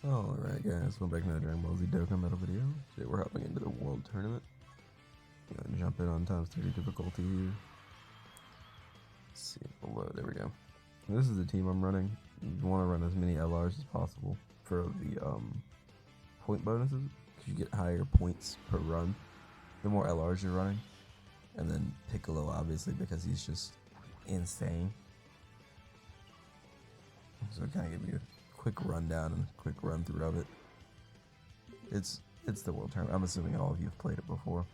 Alright guys, welcome back to another Dbz Dokkan metal video. Today we're hopping into the World Tournament. Gonna jump in on times 30 difficulty here. Let's see, below, there we go. This is the team I'm running. You want to run as many LRs as possible for the point bonuses, because you get higher points per run the more LRs you're running. And then Piccolo, obviously, because he's just insane. So kind of give you a quick rundown and a quick run through of it. It's the World Tournament. I'm assuming all of you have played it before.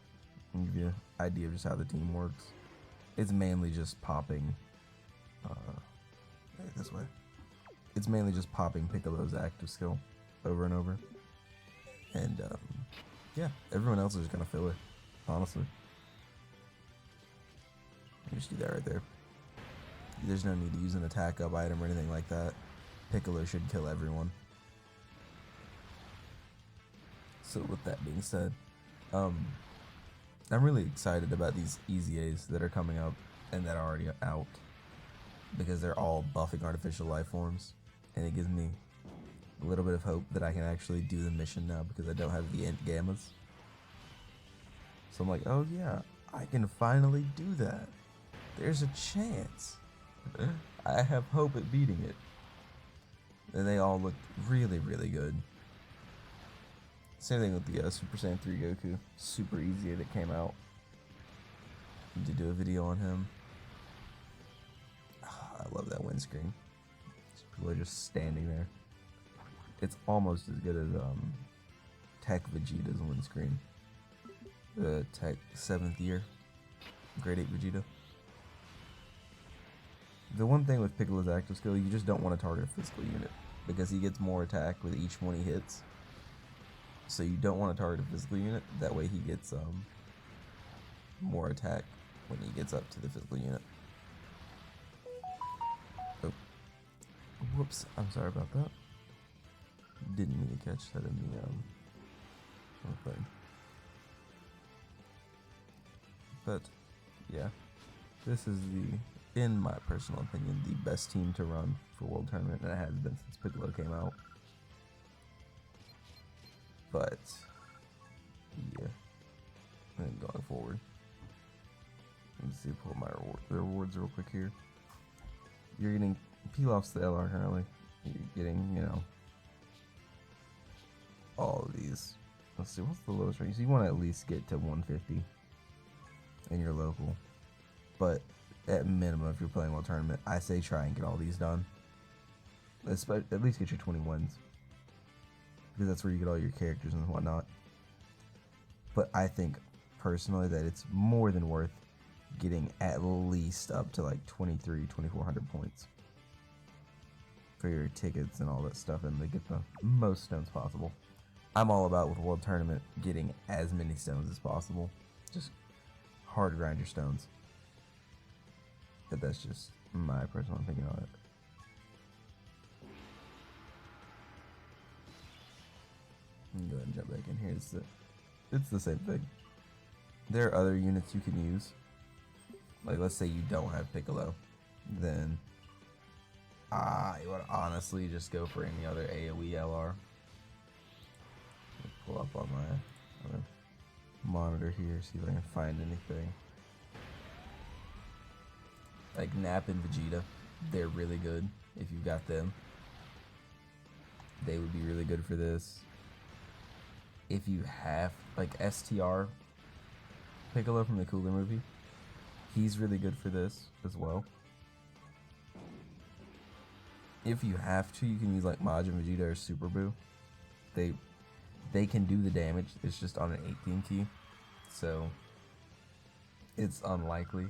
I'll give you an idea of just how the team works. It's mainly just popping. This way. It's mainly just popping Piccolo's active skill over and over. And yeah, everyone else is just gonna fill it. Honestly, you just do that right there. There's no need to use an attack up item or anything like that. Piccolo should kill everyone. So with that being said, I'm really excited about these EZAs that are coming up and that are already out, because they're all buffing artificial life forms, and it gives me a little bit of hope that I can actually do the mission now, because I don't have the int gammas. So I'm like, oh yeah, I can finally do that. There's a chance. I have hope at beating it. And they all looked really, really good. Same thing with the Super Saiyan 3 Goku. Super easy that came out. Need to do a video on him. I love that windscreen. People are just standing there. It's almost as good as Tech Vegeta's windscreen. The Tech 7th year. Grade 8 Vegeta. The one thing with Piccolo's active skill, you just don't want to target a physical unit, because he gets more attack with each one he hits. So you don't want to target a physical unit, that way he gets more attack when he gets up to the physical unit. Oh. Whoops, I'm sorry about that. Didn't mean to catch that in the thing. But yeah, this is in my personal opinion, the best team to run for World Tournament, and it has been since Piccolo came out. But yeah, and going forward, let me see, pull my rewards real quick here. You're getting peel-offs to LR currently. You're getting, you know, all of these. Let's see, what's the lowest rank? So you want to at least get to 150 in your local, but at minimum, if you're playing World Tournament, I say try and get all these done. At least get your 21s, because that's where you get all your characters and whatnot. But I think personally that it's more than worth getting at least up to like 2,400 points for your tickets and all that stuff, and to get the most stones possible. I'm all about, with World Tournament, getting as many stones as possible. Just hard grind your stones. But that's just my personal opinion on it. Go ahead and jump back in here. It's the same thing. There are other units you can use. Like, let's say you don't have Piccolo, then I would honestly just go for any other AoE LR. Pull up on my other monitor here, see if I can find anything. Like Nap and Vegeta, they're really good if you've got them. They would be really good for this. If you have, like, STR Piccolo from the Cooler movie, he's really good for this as well. If you have to, you can use like Majin Vegeta or Super Buu. They can do the damage, it's just on an 18 key, so it's unlikely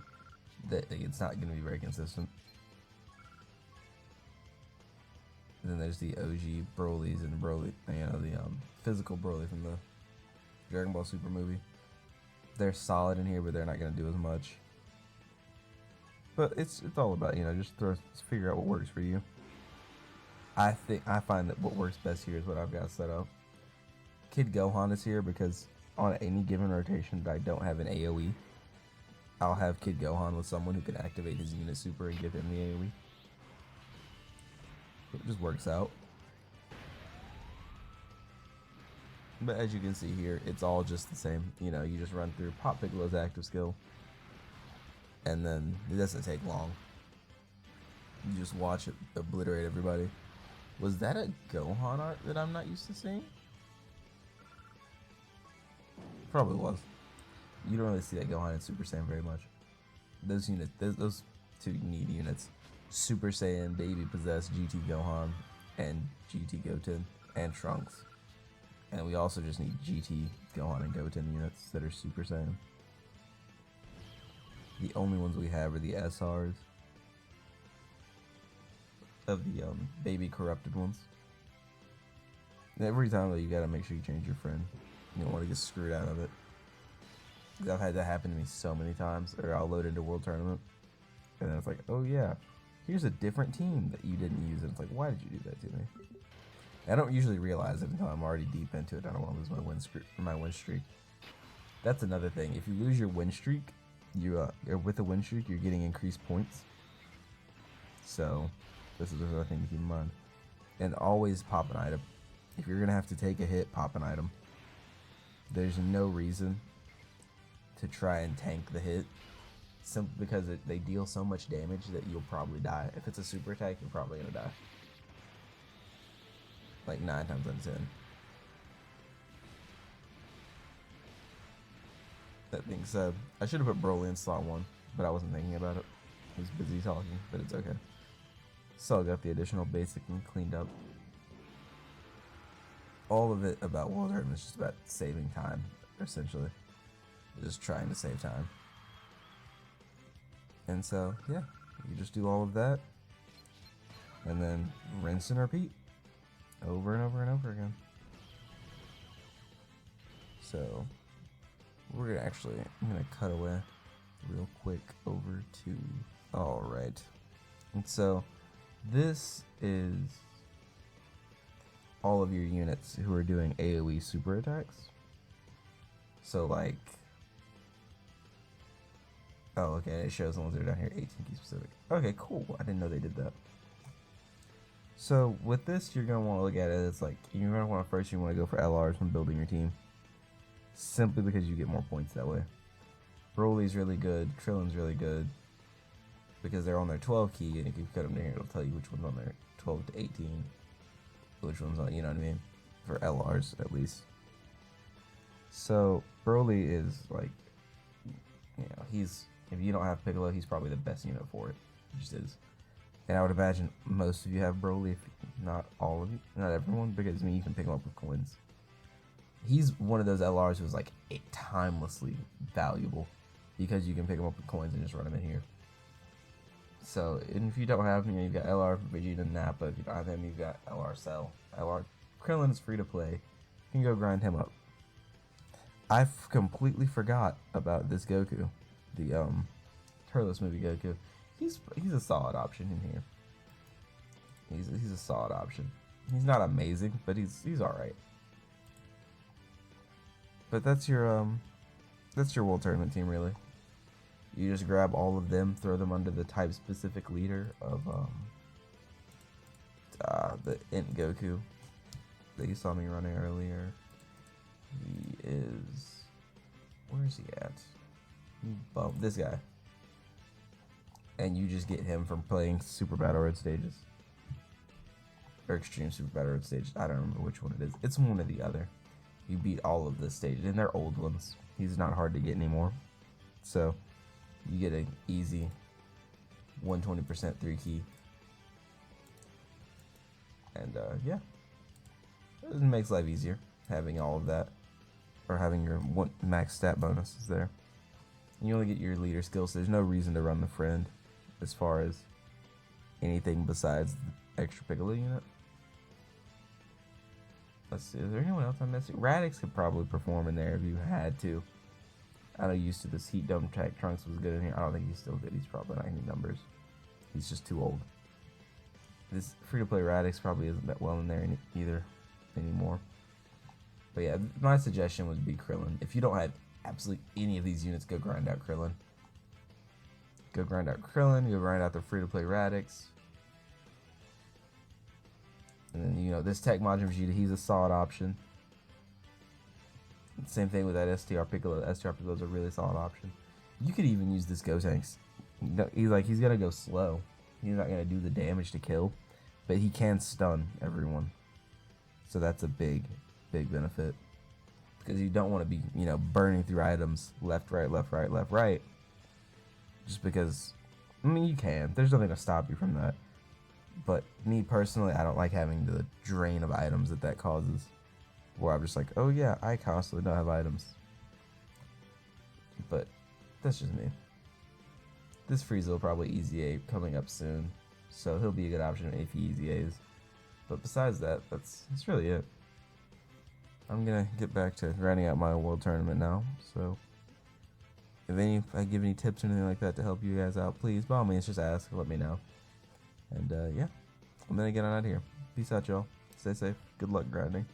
that it's not going to be very consistent. And then there's the OG Broly's and Broly, you know, the physical Broly from the Dragon Ball Super movie. They're solid in here, but they're not going to do as much. But it's all about, you know, just figure out what works for you. I find that what works best here is what I've got set up. Kid Gohan is here because on any given rotation that I don't have an AoE, I'll have Kid Gohan with someone who can activate his unit super and give him the AoE. It just works out. But as you can see here, it's all just the same. You know, you just run through Pop Piccolo's active skill, and then it doesn't take long. You just watch it obliterate everybody. Was that a Gohan art that I'm not used to seeing? Probably was. You don't really see that Gohan in Super Saiyan very much. Those units, those two need units. Super Saiyan, Baby Possessed, GT Gohan, and GT Goten, and Trunks. And we also just need GT Gohan and Goten units that are Super Saiyan. The only ones we have are the SRs of the baby corrupted ones. And every time though, you gotta make sure you change your friend. You don't want to get screwed out of it. Because I've had that happen to me so many times. Or I'll load into World Tournament, and then it's like, oh yeah, here's a different team that you didn't use. And it's like, why did you do that to me? I don't usually realize it until I'm already deep into it. I don't want to lose my win streak. That's another thing. If you lose your win streak, with a win streak, you're getting increased points. So this is another thing to keep in mind. And always pop an item. If you're gonna have to take a hit, pop an item. There's no reason to try and tank the hit, simply because they deal so much damage that you'll probably die. If it's a super attack, you're probably gonna die. Like 9 times out of 10. That being said, I should have put Broly in slot 1, but I wasn't thinking about it. I was busy talking, but it's okay. So I got the additional basic and cleaned up. All of it about World Tournament is just about saving time, essentially. Just trying to save time. And so, yeah, you just do all of that, and then rinse and repeat. Over and over and over again. So I'm gonna cut away real quick over to, alright. And so this is all of your units who are doing AoE super attacks. So like, oh okay, it shows the ones that are down here, 18 key specific. Okay, cool, I didn't know they did that. So with this, you're going to want to look at it as like, you're going to want to first, you want to go for LRs when building your team. Simply because you get more points that way. Broly's really good, Krillin's really good, because they're on their 12 key, and if you cut them down here, it'll tell you which one's on their 12 to 18. Which one's on, you know what I mean? For LRs, at least. So, Broly is like, you know, if you don't have Piccolo, he's probably the best unit for it. He just is. And I would imagine most of you have Broly, if not all of you, not everyone, because I mean you can pick him up with coins. He's one of those LRs who's like timelessly valuable, because you can pick him up with coins and just run him in here. So, and if you don't have him, you know, you've got LR Vegeta and Nappa. If you don't have him, you've got LR Cell. LR Krillin is free to play. You can go grind him up. I completely forgot about this Goku, the Turles movie Goku. He's a solid option in here. He's a solid option. He's not amazing, but he's all right. But that's your World Tournament team, really. You just grab all of them, throw them under the type specific leader of the Int Goku that you saw me running earlier. He is, where is he at? This guy. And you just get him from playing Super Battle Road stages. Or Extreme Super Battle Road stages. I don't remember which one it is. It's one or the other. You beat all of the stages, and they're old ones. He's not hard to get anymore. So, you get an easy 120% 3 key. And, yeah. It makes life easier, having all of that. Or having your max stat bonuses there. You only get your leader skills, so there's no reason to run the friend as far as anything besides the extra Piccolo unit. Let's see, is there anyone else I'm missing? Radix could probably perform in there if you had to. I know used to this Heat Dome attack. Trunks was good in here. I don't think he's still good. He's probably not any numbers. He's just too old. This free-to-play Radix probably isn't that well in there either anymore. But yeah, my suggestion would be Krillin. If you don't have absolutely any of these units, go grind out Krillin. Go grind out Krillin, go grind out the free-to-play Radix. And then, you know, this Tech Majin Vegeta, he's a solid option. Same thing with that STR Piccolo. STR Piccolo is a really solid option. You could even use this Gotenks. He's gonna go slow. He's not gonna do the damage to kill, but he can stun everyone. So that's a big benefit. Because you don't want to be, burning through items left, right, left, right, left, right. Just because, you can. There's nothing to stop you from that. But me personally, I don't like having the drain of items that causes. Where I'm just like, oh yeah, I constantly don't have items. But that's just me. This Frieza will probably Easy A coming up soon. So he'll be a good option if he Easy A's. But besides that, that's really it. I'm gonna get back to rounding out my world tournament now. So if I give any tips or anything like that to help you guys out, please, by all means, just ask. Let me know. And yeah, I'm gonna get on out of here. Peace out, y'all. Stay safe. Good luck grinding.